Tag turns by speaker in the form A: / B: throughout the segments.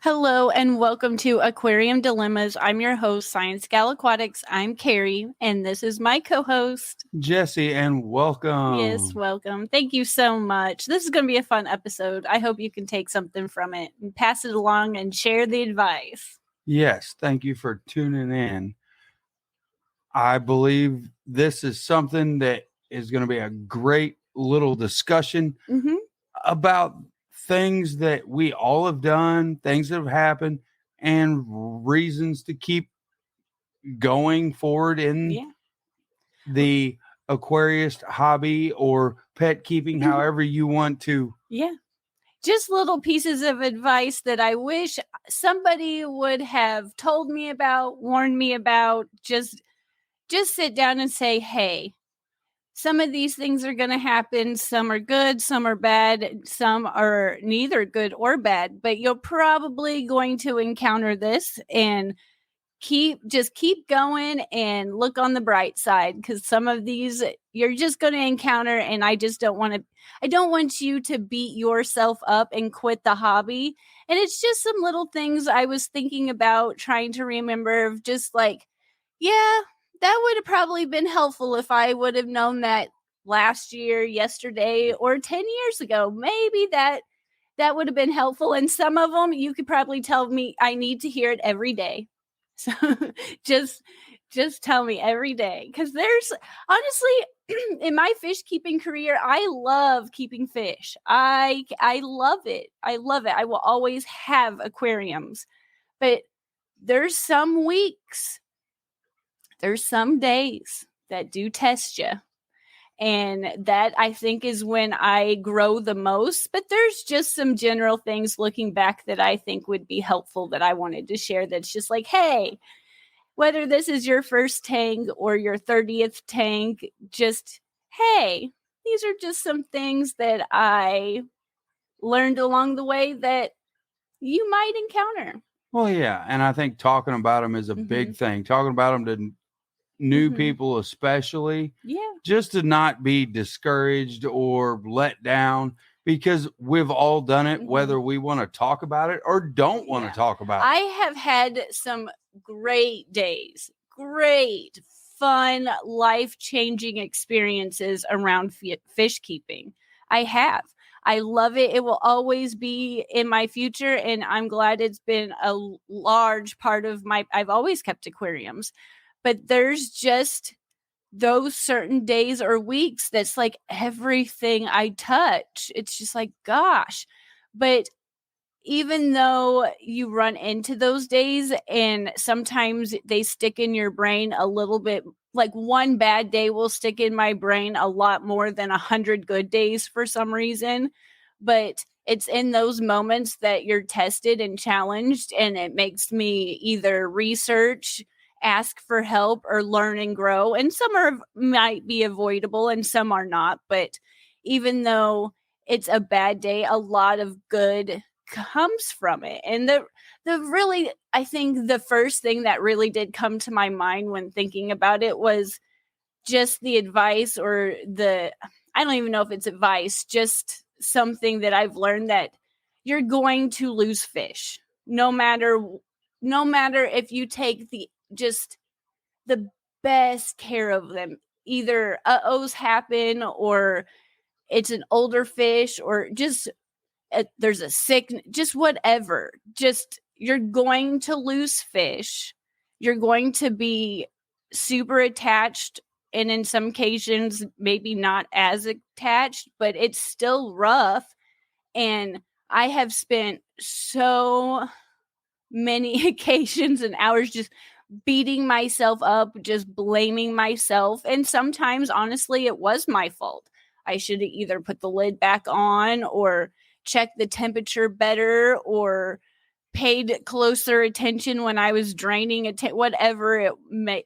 A: Hello and welcome to Aquarium Dilemmas. I'm your host, ScienceGal Aquatics. I'm Carrie, and this is my co-host,
B: Jesse, and welcome.
A: Yes, welcome. Thank you so much. This is going to be a fun episode. I hope you can take something from it and pass it along and share the advice.
B: Yes, thank you for tuning in. I believe this is something that is going to be a great little discussion about things that we all have done, things that have happened, and reasons to keep going forward in the aquarist hobby or pet keeping, however you want to.
A: Yeah. Just little pieces of advice that I wish somebody would have told me about, warned me about. Just sit down and say, hey, some of these things are going to happen. Some are good, some are bad, some are neither good or bad, but you're probably going to encounter this, and keep going and look on the bright side, because some of these you're just going to encounter, and I don't want you to beat yourself up and quit the hobby. And it's just some little things I was thinking about, trying to remember, of just like, yeah, that would have probably been helpful if I would have known that last year, yesterday, or 10 years ago. Maybe that would have been helpful. And some of them you could probably tell me I need to hear it every day. So just tell me every day, because there's honestly in my fish keeping career, I love keeping fish. I love it. I love it. I will always have aquariums, but there's some weeks, there's some days that do test you. And that, I think, is when I grow the most. But there's just some general things looking back that I think would be helpful that I wanted to share. That's just like, hey, whether this is your first tank or your 30th tank, just, hey, these are just some things that I learned along the way that you might encounter.
B: Well, yeah. And I think talking about them is a big thing. Talking about them to new people especially, just to not be discouraged or let down, because we've all done it, whether we want to talk about it or don't want to talk about it.
A: I have had some great days, great, fun, life-changing experiences around fish keeping. I love it. It will always be in my future, and I'm glad it's been a large part of I've always kept aquariums. But there's just those certain days or weeks that's like everything I touch, it's just like, gosh. But even though you run into those days, and sometimes they stick in your brain a little bit, like one bad day will stick in my brain a lot more than 100 good days for some reason. But it's in those moments that you're tested and challenged, and it makes me either research, ask for help, or learn and grow. And some might be avoidable and some are not. But even though it's a bad day, a lot of good comes from it. And the really, I think the first thing that really did come to my mind when thinking about it was just the advice, or I don't even know if it's advice, just something that I've learned, that you're going to lose fish no matter if you take the best care of them. Either uh-ohs happen, or it's an older fish, or just there's a sick, just whatever. Just, you're going to lose fish. You're going to be super attached, and in some occasions maybe not as attached, but it's still rough. And I have spent so many occasions and hours just beating myself up, just blaming myself. And sometimes, honestly, it was my fault. I should have either put the lid back on, or checked the temperature better, or paid closer attention when I was draining whatever it may.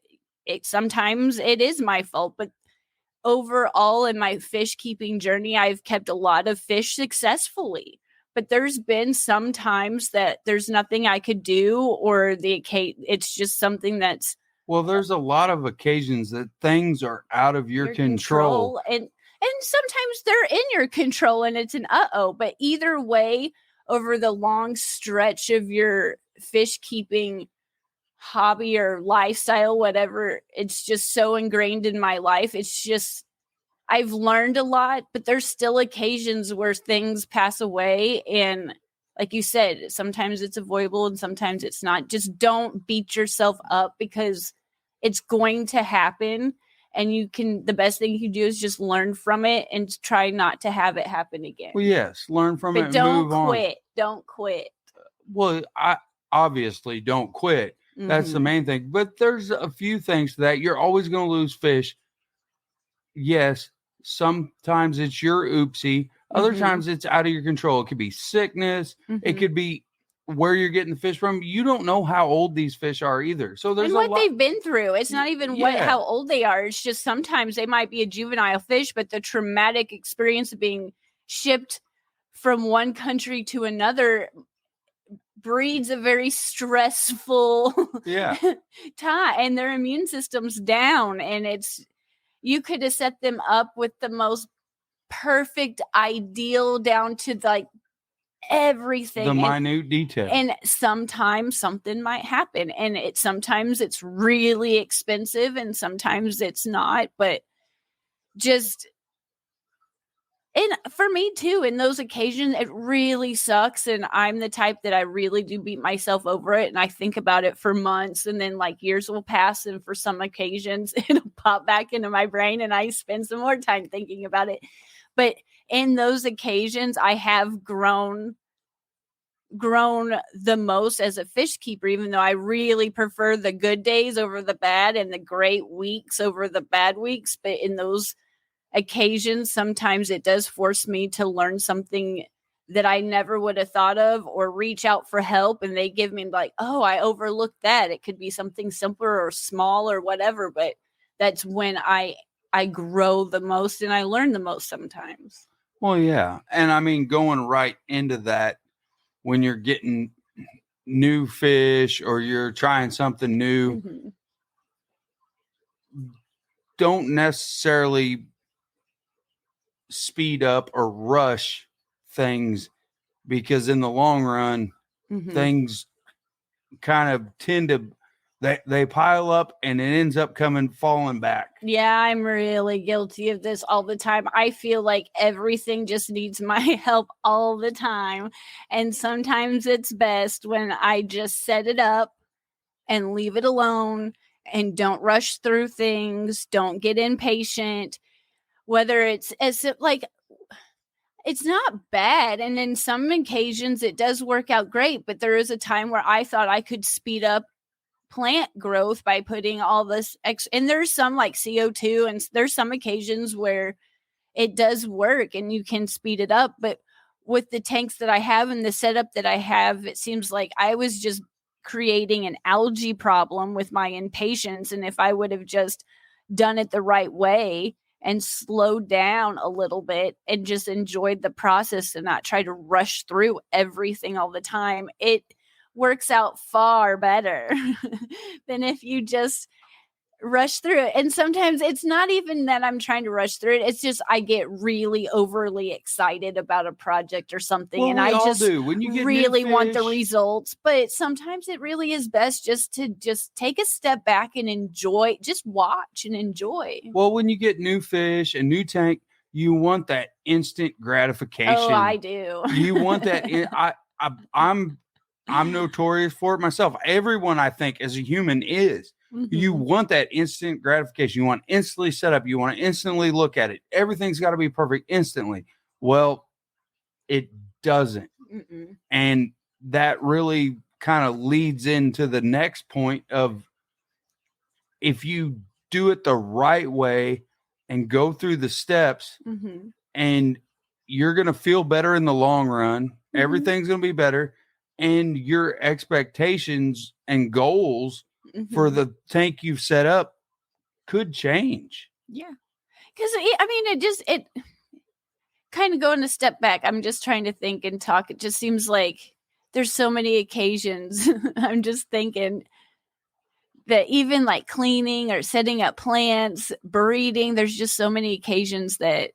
A: Sometimes it is my fault, but overall in my fish keeping journey, I've kept a lot of fish successfully. But there's been some times that there's nothing I could do, or it's just something that's...
B: Well, there's a lot of occasions that things are out of your control.
A: And sometimes they're in your control, and it's an uh-oh. But either way, over the long stretch of your fish keeping hobby or lifestyle, whatever, it's just so ingrained in my life. It's just, I've learned a lot, but there's still occasions where things pass away. And like you said, sometimes it's avoidable and sometimes it's not. Just don't beat yourself up because it's going to happen. And the best thing you can do is just learn from it and try not to have it happen again.
B: Well, yes, learn from it
A: but
B: and
A: don't
B: move on.
A: quit. Don't quit.
B: Well, I obviously don't quit. That's the main thing. But there's a few things that you're always going to lose fish. Yes, sometimes it's your oopsie. Other times it's out of your control. It could be sickness. It could be where you're getting the fish from. You don't know how old these fish are either. So there's
A: and what they've been through. It's not even how old they are. It's just sometimes they might be a juvenile fish, but the traumatic experience of being shipped from one country to another breeds a very stressful time, and their immune system's down, and you could have set them up with the most perfect ideal down to like everything,
B: the minute detail,
A: and sometimes something might happen, and sometimes it's really expensive and sometimes it's not, but just, and for me too, in those occasions, it really sucks. And I'm the type that I really do beat myself over it. And I think about it for months, and then like years will pass. And for some occasions, it'll pop back into my brain and I spend some more time thinking about it. But in those occasions, I have grown the most as a fish keeper, even though I really prefer the good days over the bad and the great weeks over the bad weeks. But in those occasions, sometimes it does force me to learn something that I never would have thought of, or reach out for help, and they give me like, oh, I overlooked that. It could be something simpler or small or whatever, but that's when I grow the most and I learn the most sometimes.
B: Well, yeah. And I mean, going right into that, when you're getting new fish or you're trying something new, don't necessarily speed up or rush things, because in the long run, things kind of tend to, they pile up and it ends up falling back.
A: Yeah, I'm really guilty of this all the time. I feel like everything just needs my help all the time. And sometimes it's best when I just set it up and leave it alone and don't rush through things, don't get impatient. Whether it's like, it's not bad. And in some occasions it does work out great, but there is a time where I thought I could speed up plant growth by putting all this and there's some like CO2, and there's some occasions where it does work and you can speed it up. But with the tanks that I have and the setup that I have, it seems like I was just creating an algae problem with my impatience. And if I would have just done it the right way and slowed down a little bit and just enjoyed the process and not try to rush through everything all the time, it works out far better than if you just rush through it. And sometimes it's not even that I'm trying to rush through it. It's just I get really overly excited about a project or something.
B: Well,
A: and I just
B: when you get
A: really want the results. But sometimes it really is best just to take a step back and enjoy, just watch and enjoy.
B: Well, when you get new fish and new tank, you want that instant gratification.
A: Oh, I do.
B: You want that. I'm notorious for it myself. Everyone, I think, as a human is. You want that instant gratification. You want instantly set up. You want to instantly look at it. Everything's got to be perfect instantly. Well, it doesn't. And that really kind of leads into the next point of, if you do it the right way and go through the steps, and you're going to feel better in the long run. Everything's going to be better. And your expectations and goals for the tank you've set up could change.
A: Yeah. Because, I mean, it kind of going a step back. I'm just trying to think and talk. It just seems like there's so many occasions. I'm just thinking that even like cleaning or setting up plants, breeding, there's just so many occasions that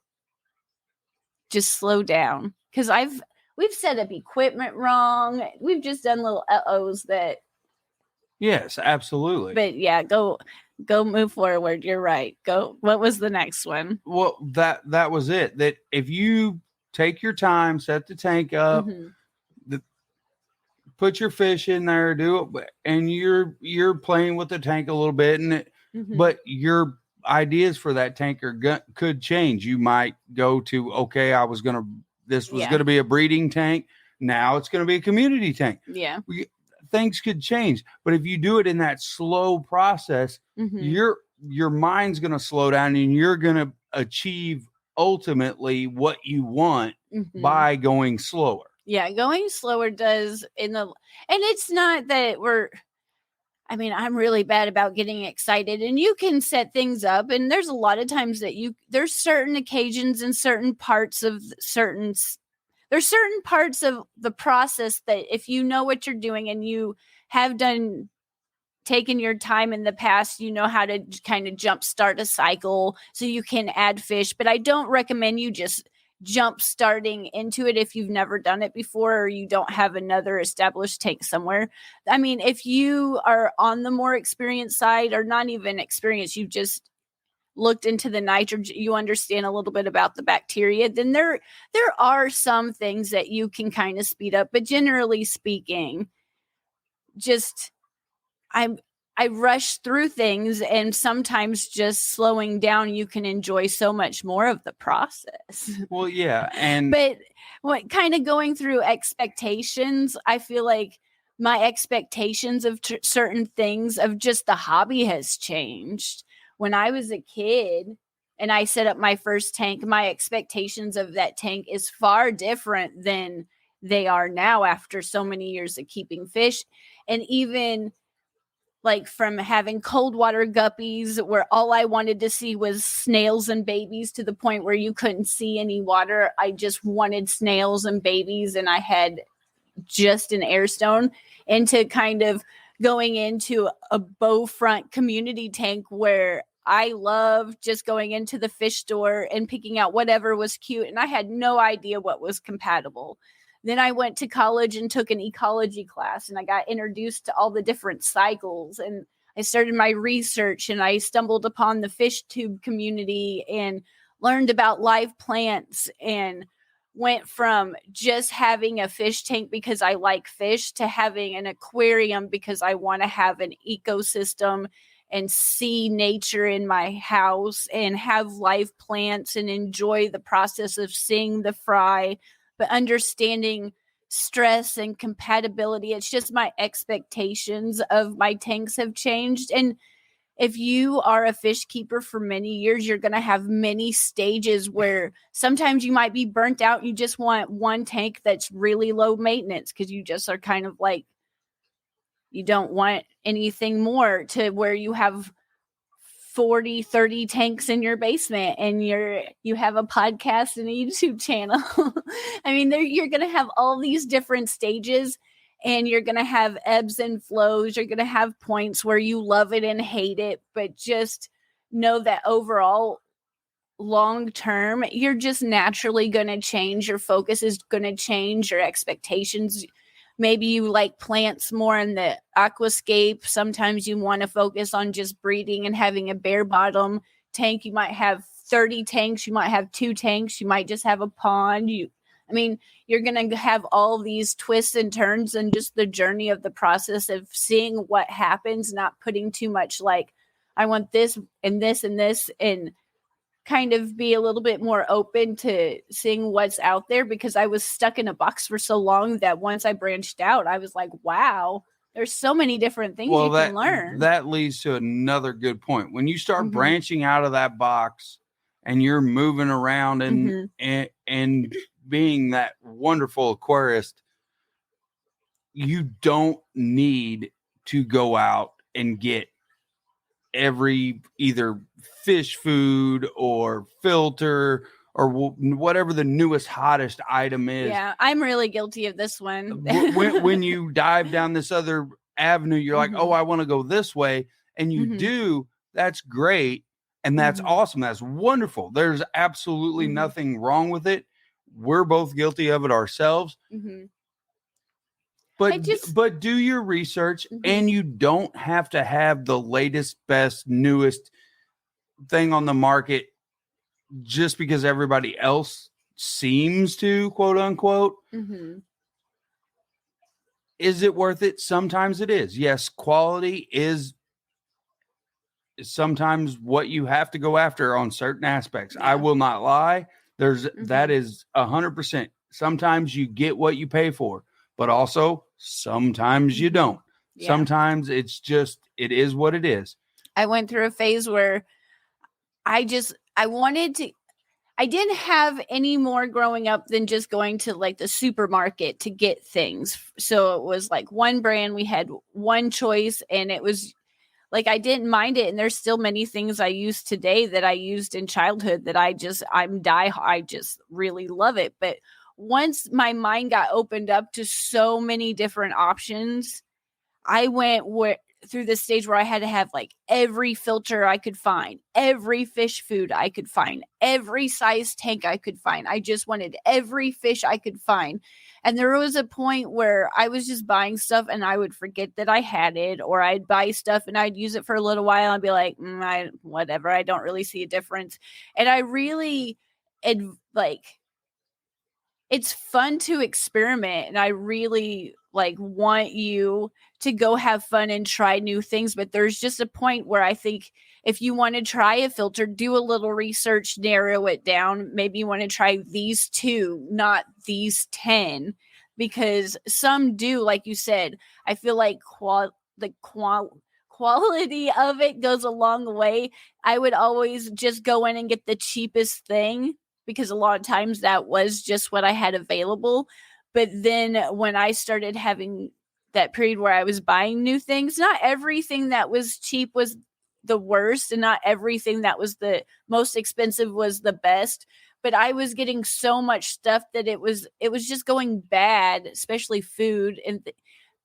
A: just slow down. Because I've we've set up equipment wrong. We've just done little uh-ohs that.
B: Yes, absolutely.
A: But yeah, go move forward. You're right. Go. What was the next one?
B: Well, that was it. That if you take your time, set the tank up, put your fish in there, do it, and you're playing with the tank a little bit, and but your ideas for that tank could change. You might go to, okay, this was gonna be a breeding tank. Now it's gonna be a community tank.
A: Yeah.
B: Things could change, but if you do it in that slow process, your mind's gonna slow down, and you're gonna achieve ultimately what you want by going slower.
A: Yeah, going slower does and it's not that I'm really bad about getting excited, and you can set things up, and there's a lot of times that there's certain occasions and certain parts of there's certain parts of the process that if you know what you're doing and you have taken your time in the past, you know how to kind of jumpstart a cycle so you can add fish. But I don't recommend you just jump starting into it if you've never done it before or you don't have another established tank somewhere. I mean, if you are on the more experienced side or not even experienced, you've just looked into the nitrogen, you understand a little bit about the bacteria, then there are some things that you can kind of speed up. But generally speaking, just I rush through things, and sometimes just slowing down, you can enjoy so much more of the process.
B: Well, yeah.
A: But what kind of going through expectations, I feel like my expectations of certain things of just the hobby has changed. When I was a kid and I set up my first tank, my expectations of that tank is far different than they are now after so many years of keeping fish. And even like from having cold water guppies where all I wanted to see was snails and babies to the point where you couldn't see any water. I just wanted snails and babies, and I had just an air stone, into kind of going into a bow front community tank where I love just going into the fish store and picking out whatever was cute. And I had no idea what was compatible. Then I went to college and took an ecology class, and I got introduced to all the different cycles, and I started my research, and I stumbled upon the fish tube community and learned about live plants, and went from just having a fish tank because I like fish to having an aquarium because I want to have an ecosystem and see nature in my house and have live plants and enjoy the process of seeing the fry, but understanding stress and compatibility. It's just my expectations of my tanks have changed. And if you are a fish keeper for many years, you're going to have many stages where sometimes you might be burnt out. You just want one tank that's really low maintenance because you just are kind of like, you don't want anything more, to where you have 40, 30 tanks in your basement and you have a podcast and a YouTube channel. I mean, you're going to have all these different stages, and you're going to have ebbs and flows. You're going to have points where you love it and hate it, but just know that overall, long term, you're just naturally going to change. Your focus is going to change, your expectations. Maybe you like plants more in the aquascape. Sometimes you want to focus on just breeding and having a bare bottom tank. You might have 30 tanks. You might have 2 tanks. You might just have a pond. You're going to have all these twists and turns, and just the journey of the process of seeing what happens, not putting too much like, I want this and this and this, and kind of be a little bit more open to seeing what's out there, because I was stuck in a box for so long that once I branched out, I was like, wow, there's so many different things you can learn.
B: That leads to another good point. When you start branching out of that box and you're moving around and being that wonderful aquarist, you don't need to go out and get every either fish food or filter or whatever the newest hottest item is.
A: Yeah, I'm really guilty of this one.
B: when you dive down this other avenue, you're like, oh, I want to go this way, and you do. That's great, and that's awesome. That's wonderful. There's absolutely nothing wrong with it. We're both guilty of it ourselves.
A: Mm-hmm.
B: But do your research, and you don't have to have the latest, best, newest thing on the market just because everybody else seems to, quote unquote.
A: Mm-hmm.
B: Is it worth it? Sometimes it is. Yes, quality is sometimes what you have to go after on certain aspects.
A: Yeah.
B: I will not lie. That is 100%. Sometimes you get what you pay for, but also sometimes you don't. Yeah. Sometimes it's just, it is what it is.
A: I went through a phase where I didn't have any more growing up than just going to like the supermarket to get things. So it was like one brand, we had one choice, and it was like I didn't mind it. And there's still many things I use today that I used in childhood that I just really love it. But once my mind got opened up to so many different options, I went through this stage where I had to have like every filter I could find, every fish food I could find, every size tank I could find. I just wanted every fish I could find. And there was a point where I was just buying stuff and I would forget that I had it, or I'd buy stuff and I'd use it for a little while and be like, whatever, I don't really see a difference. And I really it's fun to experiment, and I really want you to go have fun and try new things. But there's just a point where I think if you want to try a filter, do a little research, narrow it down. Maybe you want to try these 2, not these 10, because some do, like you said, I feel like quality of it goes a long way. I would always just go in and get the cheapest thing, because a lot of times that was just what I had available. But then when I started having that period where I was buying new things, not everything that was cheap was the worst, and not everything that was the most expensive was the best. But I was getting so much stuff that it was just going bad, especially food, and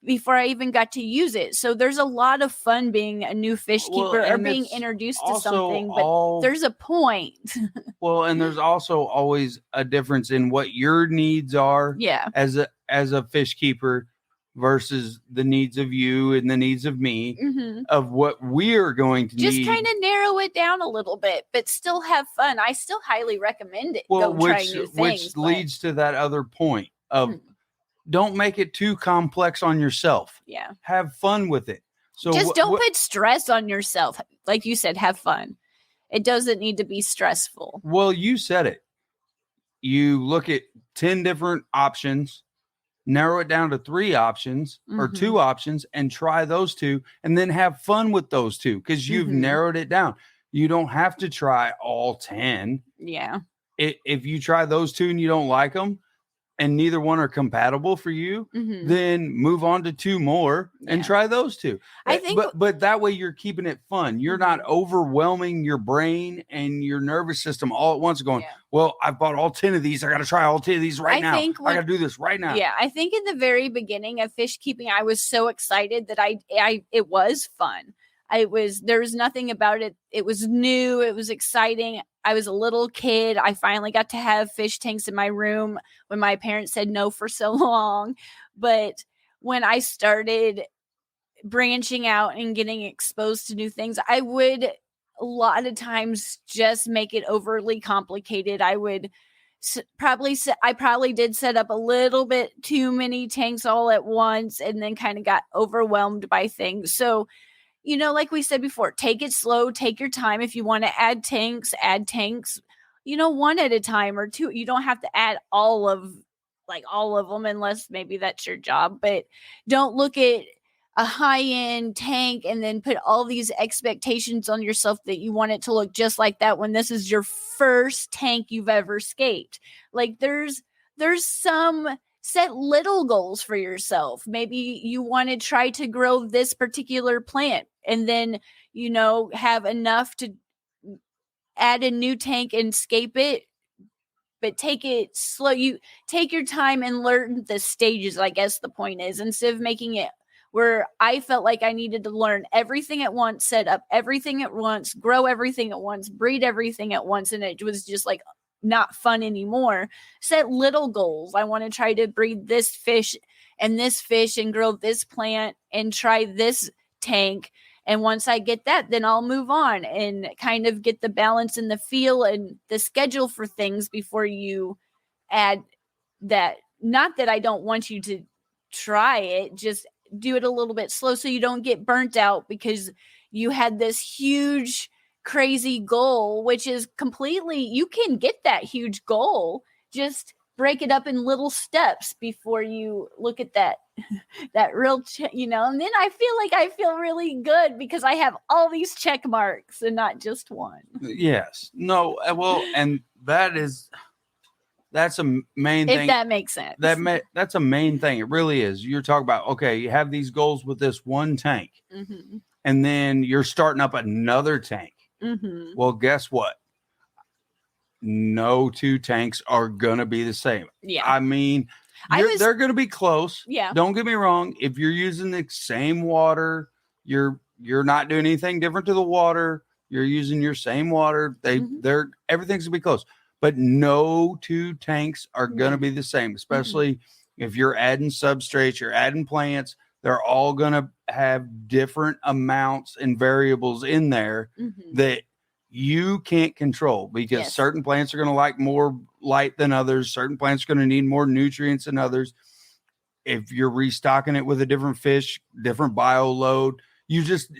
A: before I even got to use it. So there's a lot of fun being a new fish keeper or being introduced to something, but there's a point.
B: Well, and there's also always a difference in what your needs are as a fish keeper versus the needs of you and the needs of me, of what we're going to
A: just
B: need.
A: Kind of narrow it down a little bit, but still have fun. I still highly recommend it.
B: Well,
A: Go try new things,
B: which leads to that other point of don't make it too complex on yourself.
A: Yeah.
B: Have fun with it. So
A: just don't put stress on yourself. Like you said, have fun. It doesn't need to be stressful.
B: Well, you said it. You look at 10 different options, narrow it down to 3 options or 2 options, and try those 2, and then have fun with those 2 because you've narrowed it down. You don't have to try all 10.
A: Yeah.
B: If you try those 2 and you don't like them, and neither one are compatible for you, then move on to 2 more and try those 2.
A: I think,
B: but that way you're keeping it fun. You're not overwhelming your brain and your nervous system all at once, going, well, I've bought all 10 of these. I got to try all 10 of these now. I got to do this right now.
A: Yeah, I think in the very beginning of fish keeping, I was so excited that it was fun. There was nothing about it. It was new. It was exciting. I was a little kid. I finally got to have fish tanks in my room when my parents said no for so long. But when I started branching out and getting exposed to new things, I would a lot of times just make it overly complicated. I would probably did set up a little bit too many tanks all at once, and then kind of got overwhelmed by things. So, like we said before, take it slow, take your time. If you want to add tanks, 1 at a time or 2. You don't have to add all of them unless maybe that's your job. But don't look at a high-end tank and then put all these expectations on yourself that you want it to look just like that when this is your first tank you've ever scaped. Like there's some set little goals for yourself. Maybe you want to try to grow this particular plant, and then, have enough to add a new tank and scape it, but take it slow. You take your time and learn the stages, I guess the point is, instead of making it where I felt like I needed to learn everything at once, set up everything at once, grow everything at once, breed everything at once. And it was just like not fun anymore. Set little goals. I want to try to breed this fish and grow this plant and try this tank. And once I get that, then I'll move on and kind of get the balance and the feel and the schedule for things before you add that. Not that I don't want you to try it, just do it a little bit slow so you don't get burnt out because you had this huge, crazy goal, which is completely, you can get that huge goal. Just break it up in little steps before you look at that real, and then I feel really good because I have all these check marks and not just one.
B: Yes. No. Well, and that's a main thing.
A: If that makes sense.
B: That's a main thing. It really is. You're talking about, okay, you have these goals with this one tank, and then you're starting up another tank. Well, guess what? No two tanks are going to be the same.
A: Yeah.
B: I mean, they're going to be close.
A: Yeah.
B: Don't get me wrong. If you're using the same water, you're not doing anything different to the water. You're using your same water. Everything's going to be close. But no two tanks are going to be the same, especially if you're adding substrates, you're adding plants. They're all going to have different amounts and variables in there that you can't control because certain plants are going to like more light than others. Certain plants are going to need more nutrients than others. If you're restocking it with a different fish, different bio load, you just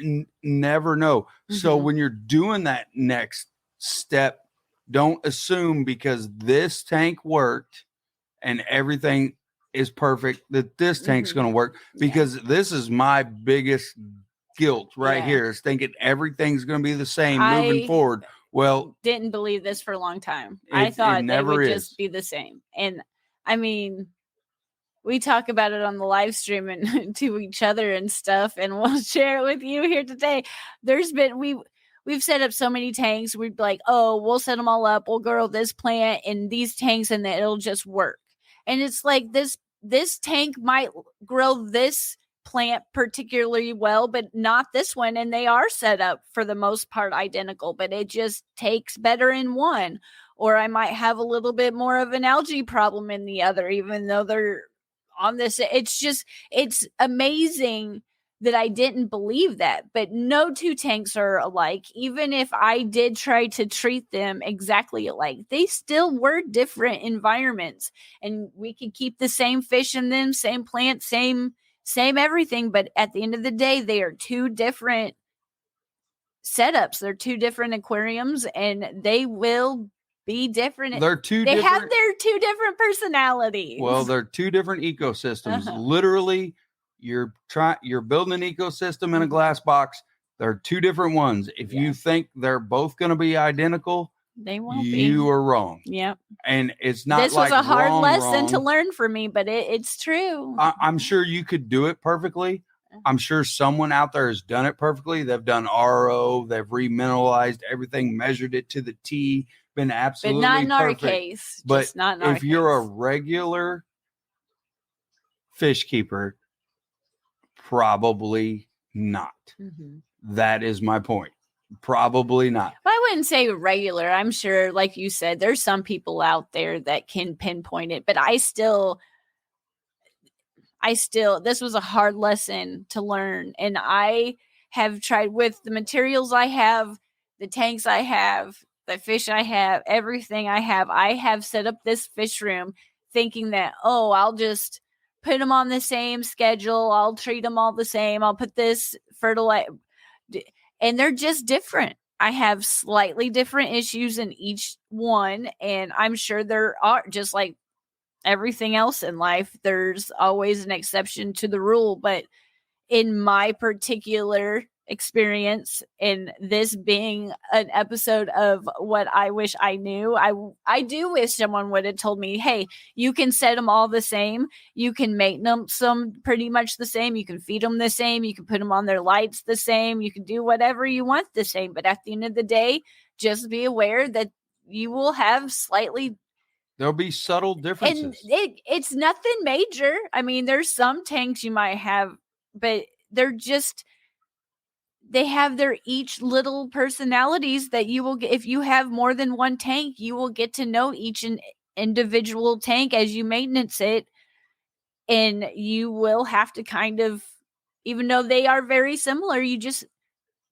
B: never know. So when you're doing that next step, don't assume because this tank worked and everything is perfect that this tank's going to work, because this is my biggest guilt right here is thinking everything's going to be the same moving forward. Well,
A: didn't believe this for a long time. I thought they would just be the same. And I mean, we talk about it on the live stream and to each other and stuff, and we'll share it with you here today. We've set up so many tanks. We'd be like, oh, we'll set them all up. We'll grow this plant in these tanks and then it'll just work. And it's like this tank might grow this plant particularly well, but not this one. And they are set up for the most part identical, but it just takes better in one. Or I might have a little bit more of an algae problem in the other, even though they're on this. It's amazing that I didn't believe that, but no two tanks are alike. Even if I did try to treat them exactly alike, they still were different environments, and we could keep the same fish in them, same plant, same everything. But at the end of the day, they are two different setups. They're two different aquariums, and they will be different. They have their two different personalities.
B: Well, they're two different ecosystems. Literally, you're building an ecosystem in a glass box. They're two different ones. If you think they're both going to be identical,
A: they won't
B: you are wrong.
A: Yep.
B: And it's not
A: this was a hard lesson to learn for me, but it's true.
B: I'm sure you could do it perfectly. I'm sure someone out there has done it perfectly. They've done RO, they've remineralized everything, measured it to the T, been absolutely
A: but not in
B: perfect.
A: Our case.
B: But
A: just not in our
B: if you're a regular fish keeper, probably not. That is my point. Probably not.
A: I wouldn't say regular. I'm sure, like you said, there's some people out there that can pinpoint it, but I still, this was a hard lesson to learn. And I have tried with the materials I have, the tanks I have, the fish I have, everything I have set up this fish room thinking that, oh, I'll just put them on the same schedule. I'll treat them all the same. I'll put this fertilizer, and they're just different. I have slightly different issues in each one. And I'm sure there are, just like everything else in life, there's always an exception to the rule. But in my particular experience, and this being an episode of what I wish I knew, I do wish someone would have told me, hey, you can set them all the same. You can make them some pretty much the same. You can feed them the same. You can put them on their lights the same. You can do whatever you want the same. But at the end of the day, just be aware that you will have
B: there'll be subtle differences.
A: And it's nothing major. I mean, there's some tanks you might have, but they're they have their each little personalities that you will get. If you have more than one tank, you will get to know each individual tank as you maintenance it. And you will have to kind of, even though they are very similar,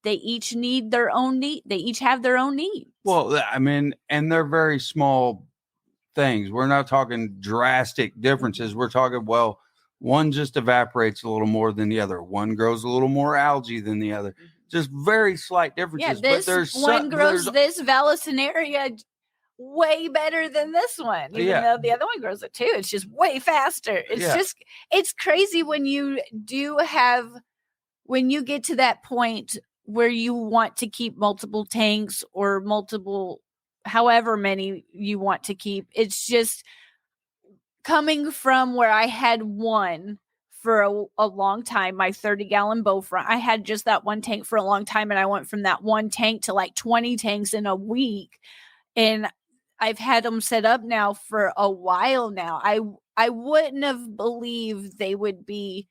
A: they each need their own need. They each have their own needs.
B: Well, I mean, and they're very small things. We're not talking drastic differences. We're talking, well, one just evaporates a little more than the other. One grows a little more algae than the other. Just very slight differences.
A: Yeah, this
B: but there's
A: one grows this Vallisneria way better than this one, even though the other one grows it too. It's just way faster. It's crazy when you get to that point where you want to keep multiple tanks or multiple, however many you want to keep. It's just coming from where I had one for a long time, my 30-gallon bow front. I had just that one tank for a long time, and I went from that one tank to like 20 tanks in a week. And I've had them set up now for a while now. I wouldn't have believed they would be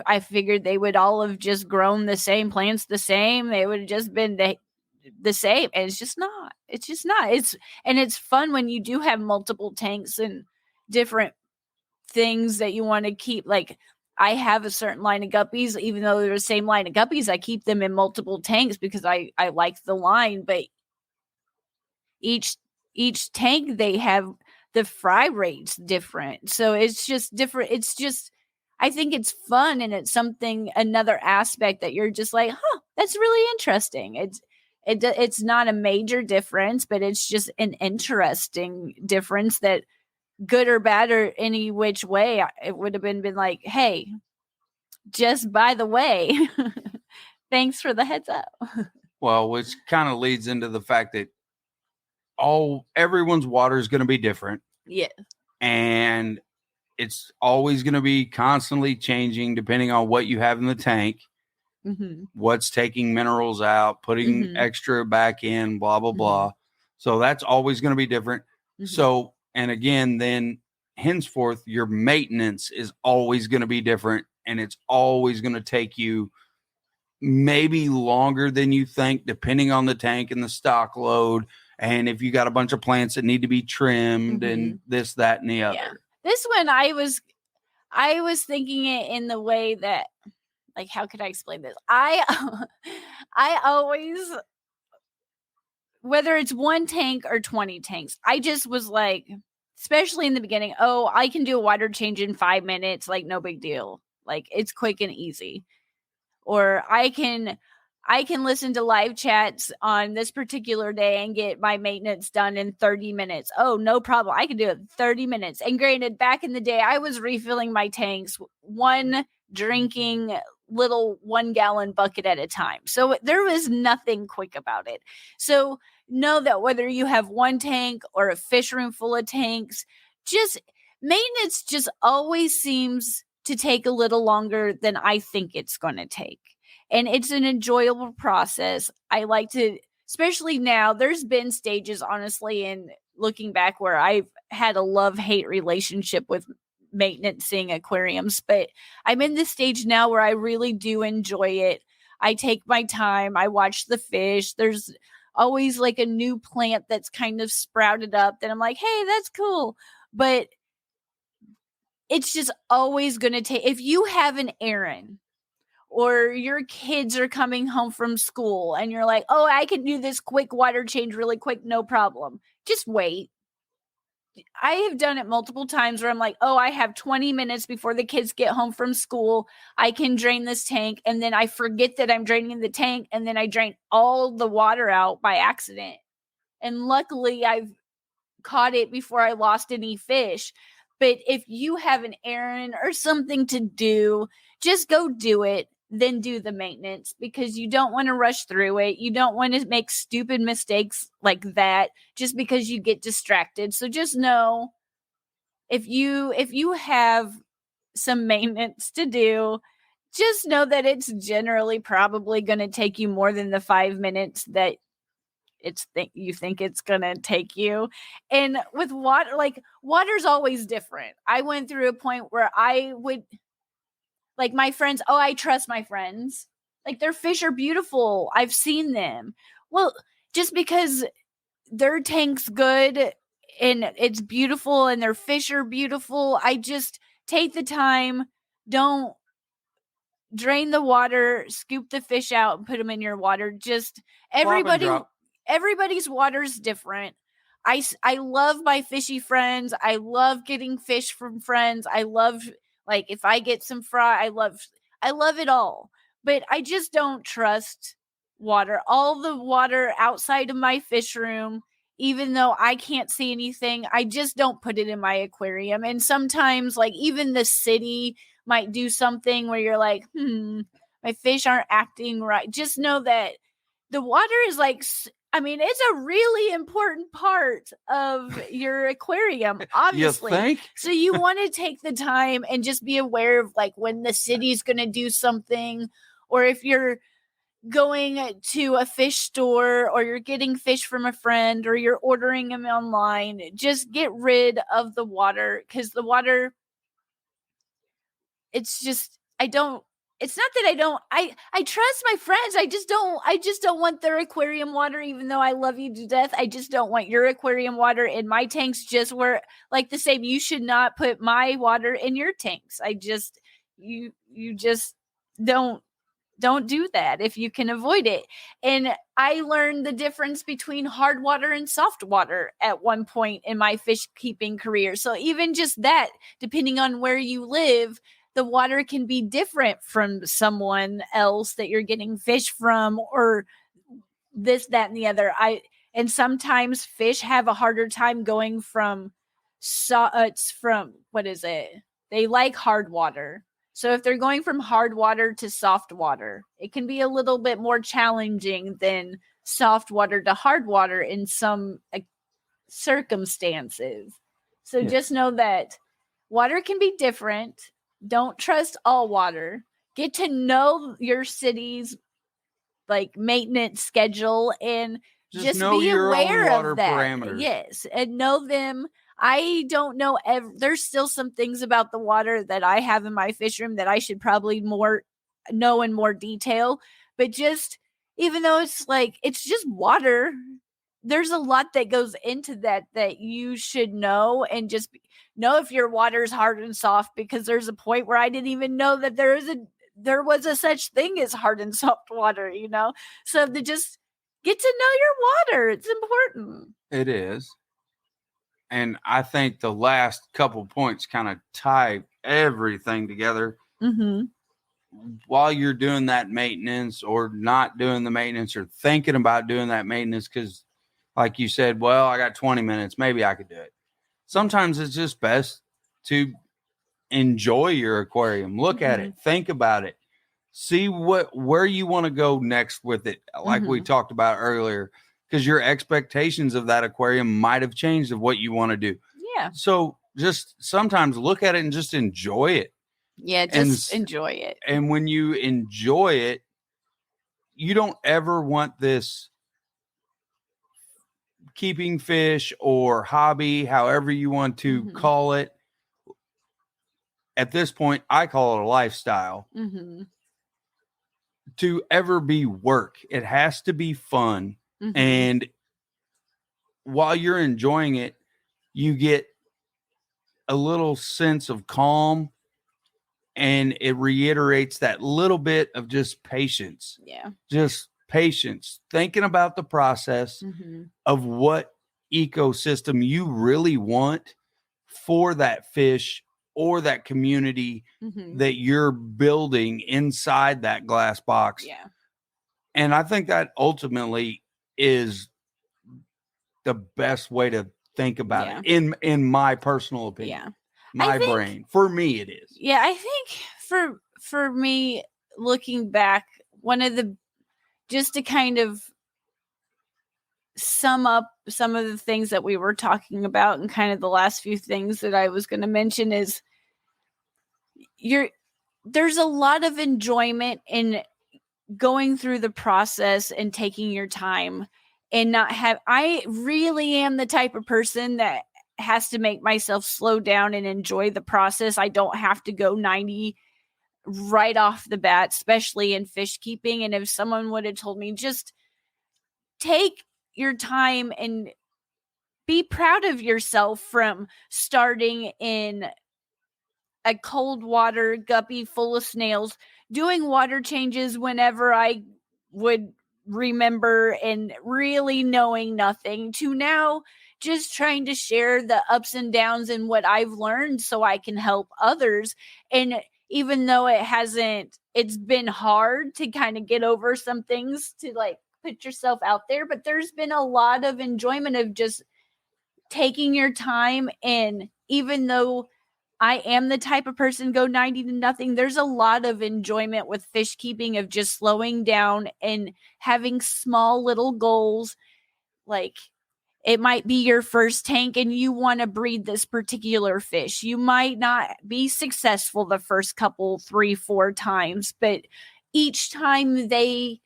A: I figured they would all have just grown the same, plants the same. They would have just been the same. And it's just not. It's fun when you do have multiple tanks and different things that you want to keep. Like, I have a certain line of guppies, even though they're the same line of guppies, I keep them in multiple tanks because I like the line. But each tank, they have the fry rates different. So it's just different. It's just, I think it's fun, and it's another aspect that you're just like, that's really interesting. It's not a major difference, but it's just an interesting difference that, good or bad or any which way, it would have been like, hey, just by the way, thanks for the heads up.
B: Well, which kind of leads into the fact that everyone's water is going to be different.
A: Yeah.
B: And it's always going to be constantly changing depending on what you have in the tank, what's taking minerals out, putting extra back in, blah, blah, blah. So that's always going to be different. So, and again, then henceforth, your maintenance is always going to be different, and it's always going to take you maybe longer than you think, depending on the tank and the stock load. And if you got a bunch of plants that need to be trimmed and this, that, and the other. Yeah.
A: This one, I was thinking it in the way that, like, how could I explain this? I always, whether it's one tank or 20 tanks, I just was like, especially in the beginning, I can do a water change in 5 minutes, like, no big deal. Like, it's quick and easy. Or I can listen to live chats on this particular day and get my maintenance done in 30 minutes. Oh, no problem. I can do it in 30 minutes. And granted, back in the day, I was refilling my tanks, one drinking little 1-gallon bucket at a time. So there was nothing quick about it. So know that whether you have one tank or a fish room full of tanks, maintenance just always seems to take a little longer than I think it's going to take. And it's an enjoyable process. I like to, especially now, there's been stages, honestly, in looking back, where I've had a love-hate relationship with maintaining aquariums. But I'm in this stage now where I really do enjoy it. I take my time. I watch the fish. There's always like a new plant that's kind of sprouted up that I'm like, hey, that's cool. But it's just always going to take, if you have an errand, or your kids are coming home from school and you're like, I can do this quick water change really quick, no problem. Just wait. I have done it multiple times where I'm like, I have 20 minutes before the kids get home from school. I can drain this tank. And then I forget that I'm draining the tank. And then I drain all the water out by accident. And luckily I've caught it before I lost any fish. But if you have an errand or something to do, just go do it. Then do the maintenance, because you don't want to rush through it. You don't want to make stupid mistakes like that just because you get distracted. So just know, if you have some maintenance to do, just know that it's generally probably going to take you more than the 5 minutes that you think it's going to take you. And with water, like, water's always different. I went through a point where I would, like, my friends, I trust my friends. like their fish are beautiful. I've seen them. Well, just because their tank's good and it's beautiful and their fish are beautiful, I just take the time, don't drain the water, scoop the fish out and put them in your water. Just everybody's water's different. I love my fishy friends. I love getting fish from friends. I love, like, if I get some fry, I love it all. But I just don't trust water. All the water outside of my fish room, even though I can't see anything, I just don't put it in my aquarium. And sometimes, like, even the city might do something where you're like, my fish aren't acting right. Just know that the water is like, I mean, it's a really important part of your aquarium, obviously.
B: You think?
A: So you want to take the time and just be aware of, like, when the city's going to do something, or if you're going to a fish store or you're getting fish from a friend or you're ordering them online, just get rid of the water, because the water, it's just, it's not that I trust my friends. I just don't want their aquarium water, even though I love you to death. I just don't want your aquarium water in my tanks. Just where, like, the same, you should not put my water in your tanks. You just don't do that if you can avoid it. And I learned the difference between hard water and soft water at one point in my fish keeping career. So even just that, depending on where you live, the water can be different from someone else that you're getting fish from, or this, that, and the other. And sometimes fish have a harder time going from, it's from, what is it? They like hard water. So if they're going from hard water to soft water, it can be a little bit more challenging than soft water to hard water in some circumstances. So just know that water can be different. Don't trust all water. Get to know your city's, like, maintenance schedule, and just
B: know
A: be
B: your
A: aware
B: own water
A: of that.
B: parameters.
A: Yes, and know them. I don't know. There's still some things about the water that I have in my fish room that I should probably know in more detail. But just, even though it's like, it's just water, there's a lot that goes into that you should know, and just know if your water is hard and soft, because there's a point where I didn't even know that there was a such thing as hard and soft water, So to just get to know your water, it's important.
B: It is. And I think the last couple points kind of tie everything together.
A: Mm-hmm.
B: While you're doing that maintenance, or not doing the maintenance, or thinking about doing that maintenance, because like you said, well, I got 20 minutes, maybe I could do it. Sometimes it's just best to enjoy your aquarium. Look at it, think about it, see where you want to go next with it, like we talked about earlier, because your expectations of that aquarium might have changed of what you want to do.
A: Yeah.
B: So just sometimes look at it and just enjoy it.
A: Yeah, just enjoy it.
B: And when you enjoy it, you don't ever want this keeping fish or hobby, however you want to call it. At this point, I call it a lifestyle. To ever be work. It has to be fun. And while you're enjoying it, you get a little sense of calm, and it reiterates that little bit of just patience.
A: Yeah.
B: Just patience, thinking about the process of what ecosystem you really want for that fish or that community that you're building inside that glass box.
A: Yeah.
B: And I think that ultimately is the best way to think about it, in my personal opinion.
A: Yeah.
B: My brain. For me, it is.
A: Yeah, I think for me, looking back, one of the, just to kind of sum up some of the things that we were talking about, and kind of the last few things that I was going to mention, is there's a lot of enjoyment in going through the process and taking your time, and I really am the type of person that has to make myself slow down and enjoy the process. I don't have to go 90 right off the bat, especially in fish keeping. And if someone would have told me, just take your time and be proud of yourself from starting in a cold water guppy full of snails, doing water changes whenever I would remember, and really knowing nothing, to now just trying to share the ups and downs and what I've learned so I can help others. And even though it's been hard to kind of get over some things, to like put yourself out there, but there's been a lot of enjoyment of just taking your time. And even though I am the type of person go 90 to nothing, there's a lot of enjoyment with fish keeping of just slowing down and having small little goals. Like, it might be your first tank and you want to breed this particular fish. You might not be successful the first couple, 3-4 times, but each time they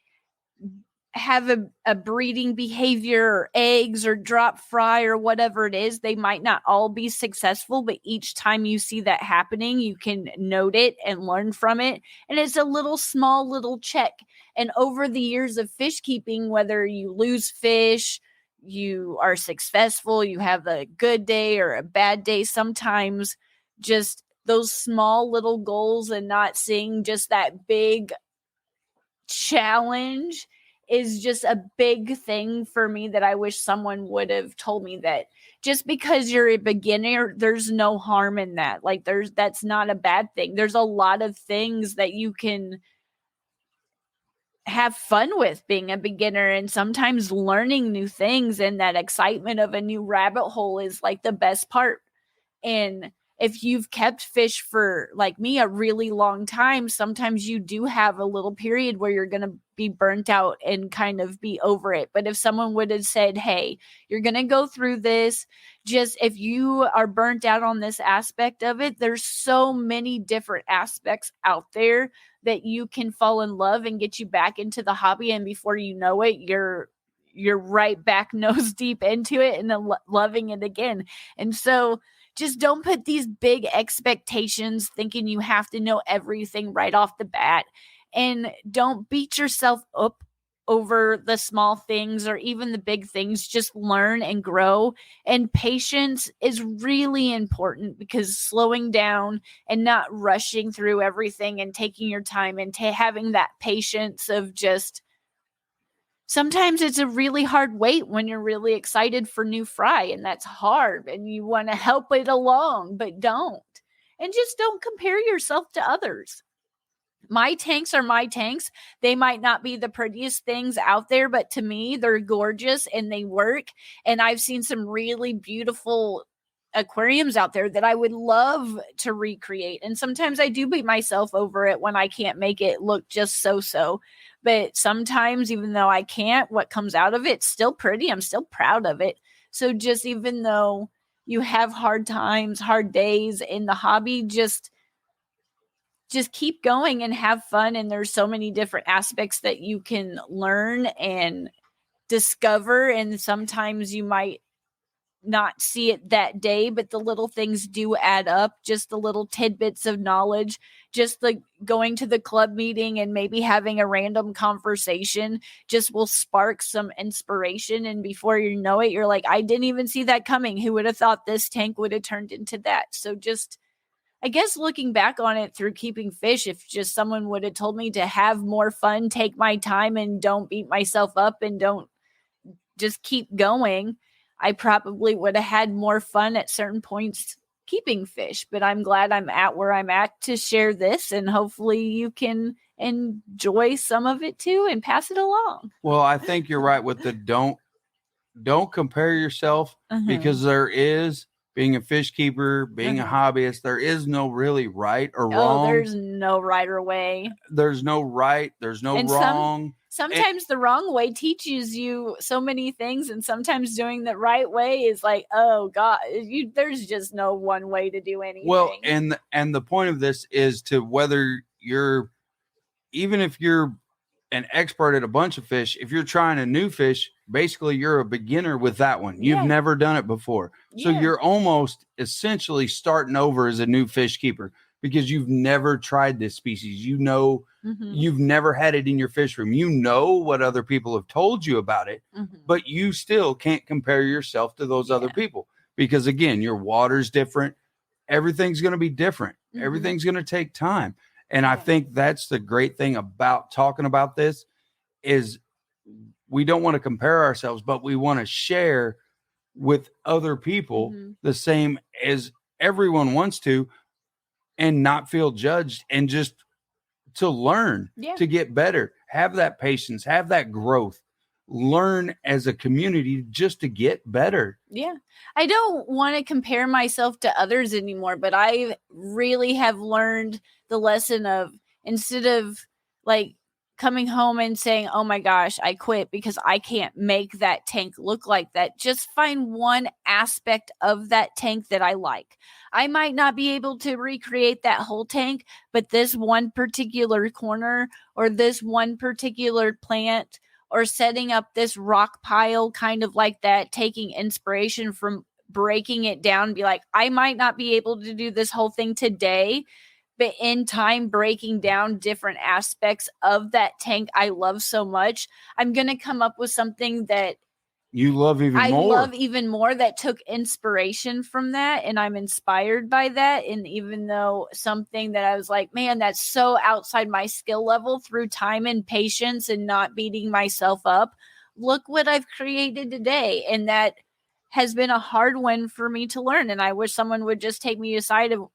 A: have a breeding behavior or eggs or drop fry or whatever it is, they might not all be successful, but each time you see that happening, you can note it and learn from it. And it's a small little check. And over the years of fish keeping, whether you lose fish, you are successful, you have a good day or a bad day, sometimes just those small little goals and not seeing just that big challenge is just a big thing for me, that I wish someone would have told me, that just because you're a beginner, there's no harm in that. Like, that's not a bad thing. There's a lot of things that you can have fun with being a beginner, and sometimes learning new things and that excitement of a new rabbit hole is like the best part. And if you've kept fish for, like me, a really long time, sometimes you do have a little period where you're going to be burnt out and kind of be over it. But if someone would have said, hey, you're going to go through this, just if you are burnt out on this aspect of it, there's so many different aspects out there that you can fall in love and get you back into the hobby. And before you know it, you're right back nose deep into it and loving it again. And so just don't put these big expectations thinking you have to know everything right off the bat. And don't beat yourself up over the small things or even the big things. Just learn and grow. And patience is really important, because slowing down and not rushing through everything and taking your time and having that patience of just, sometimes it's a really hard wait when you're really excited for new fry, and that's hard and you want to help it along, but don't. And just don't compare yourself to others. My tanks are my tanks. They might not be the prettiest things out there, but to me, they're gorgeous and they work. And I've seen some really beautiful aquariums out there that I would love to recreate. And sometimes I do beat myself over it when I can't make it look just so. But sometimes, even though I can't, what comes out of it's still pretty. I'm still proud of it. So just, even though you have hard times, hard days in the hobby, just keep going and have fun. And there's so many different aspects that you can learn and discover. And sometimes you might not see it that day, but the little things do add up. Just the little tidbits of knowledge, just like going to the club meeting and maybe having a random conversation just will spark some inspiration. And before you know it, you're like, I didn't even see that coming. Who would have thought this tank would have turned into that? So just, I guess, looking back on it through keeping fish, if just someone would have told me to have more fun, take my time, and don't beat myself up, and don't just keep going, I probably would have had more fun at certain points keeping fish. But I'm glad I'm at where I'm at to share this, and hopefully you can enjoy some of it too and pass it along.
B: Well, I think you're right with the don't compare yourself, because there is, being a fish keeper, being a hobbyist, there is no really right or wrong.
A: There's no right or way.
B: There's no right. There's no wrong.
A: Sometimes the wrong way teaches you so many things, and sometimes doing the right way is like, oh God, there's just no one way to do anything.
B: Well, and the point of this is to, whether you're, even if you're an expert at a bunch of fish, if you're trying a new fish, basically you're a beginner with that one. You've never done it before. So you're almost essentially starting over as a new fish keeper, because you've never tried this species. You know,
A: Mm-hmm.
B: you've never had it in your fish room. You know what other people have told you about it,
A: Mm-hmm.
B: but you still can't compare yourself to those other people because, again, your water's different. Everything's going to be different.
A: Mm-hmm.
B: Everything's going to take time. And I think that's the great thing about talking about this is we don't want to compare ourselves, but we want to share with other people the same as everyone wants to, and not feel judged, and just to learn, to get better, have that patience, have that growth, learn as a community just to get better.
A: Yeah. I don't want to compare myself to others anymore, but I really have learned the lesson of, instead of like coming home and saying, oh my gosh, I quit because I can't make that tank look like that, just find one aspect of that tank that I like. I might not be able to recreate that whole tank, but this one particular corner or this one particular plant or setting up this rock pile kind of like that, taking inspiration from breaking it down, be like, I might not be able to do this whole thing today, but in time, breaking down different aspects of that tank I love so much, I'm going to come up with something that
B: you love even more.
A: I love even more, that took inspiration from that, and I'm inspired by that. And even though something that I was like, man, that's so outside my skill level, through time and patience and not beating myself up, look what I've created today. And that has been a hard one for me to learn. And I wish someone would just take me aside of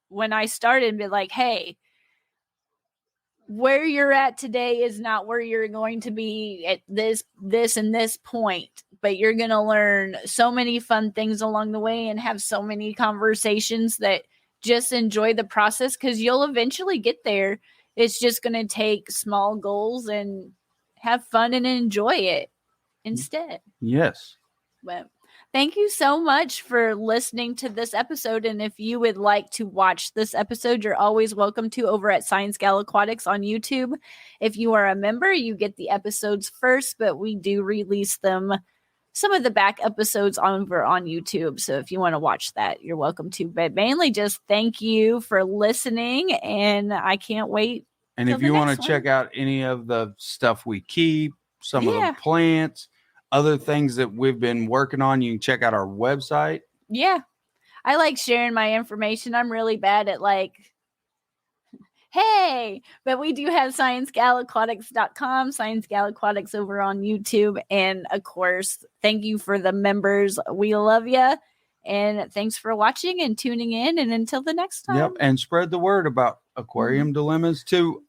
A: when I started and be like, hey, where you're at today is not where you're going to be at this and this point, but you're going to learn so many fun things along the way and have so many conversations that just enjoy the process, because you'll eventually get there. It's just going to take small goals and have fun and enjoy it instead.
B: Yes.
A: But thank you so much for listening to this episode. And if you would like to watch this episode, you're always welcome to over at ScienceGal Aquatics on YouTube. If you are a member, you get the episodes first, but we do release them, some of the back episodes over on YouTube. So if you want to watch that, you're welcome to. But mainly just thank you for listening, and I can't wait.
B: And if you want to check out any of the stuff we keep, some of the plants, other things that we've been working on, you can check out our website.
A: Yeah. I like sharing my information. I'm really bad at like, hey, but we do have ScienceGalAquatics.com, ScienceGal Aquatics over on YouTube. And of course, thank you for the members. We love you. And thanks for watching and tuning in. And until the next time.
B: Yep. And spread the word about aquarium dilemmas to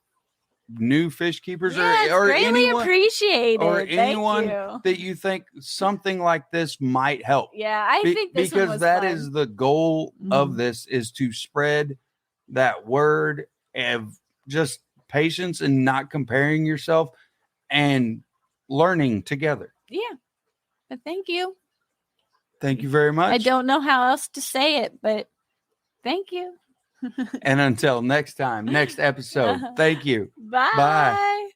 B: new fish keepers, or anyone
A: appreciated,
B: or anyone that you think something like this might help.
A: Yeah, I think this
B: because
A: one was
B: that
A: fun.
B: is the goal of this, is to spread that word of just patience and not comparing yourself and learning together.
A: Yeah. But thank you.
B: Thank you very much.
A: I don't know how else to say it, but thank you.
B: And until next time, next episode, thank you.
A: Bye.
B: Bye.